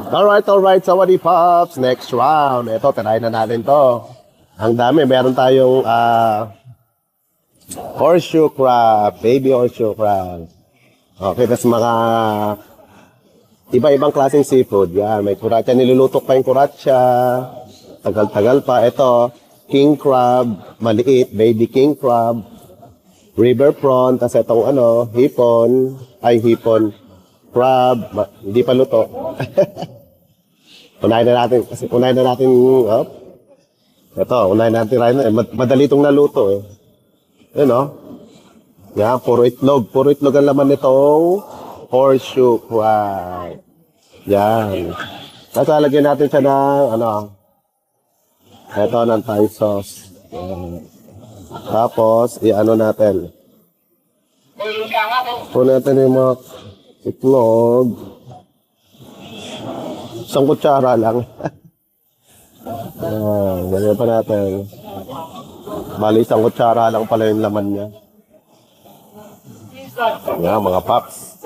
Alright. Sawadi Pops. Next round. Ito, try na natin to. Ang dami. Meron tayong horseshoe crab. Baby horseshoe crab. Okay, tas mga iba-ibang klaseng seafood. Yan, may kuratsa. Nilulutok pa yung kuratsa. Tagal-tagal pa. Ito, king crab. Maliit. Baby king crab. River prawn. Tas itong hipon. Hipon. Crab. Hindi pa luto. Unahin na natin. Ito, unahin natin rin. Madali itong naluto eh. Yun o. Yan, puro itlog. Puro itlog ang laman nitong horseshoe crab. Yan. Tapos lalagyan natin siya ng ito, ng Thai sauce. Yan. Tapos, natin. Puno natin yung mga itlog. Isang kutsara lang. Ganyan pa natin. Bali, isang kutsara lang pala yung laman niya. Yan, mga paps.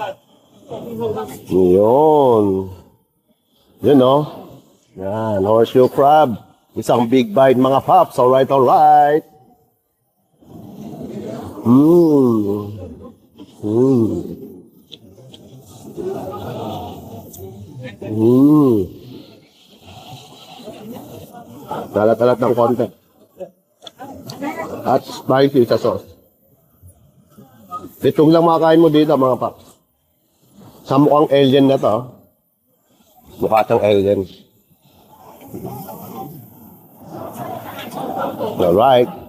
Yun. Yun, no? Yan, horseshoe crab. Isang big bite, mga paps. Alright. Talat-talat ng konti. At spicy sa sauce. Itong lang makakain mo dito, mga paps. Sa mukhang alien na to. Mukha siyang alien. Alright.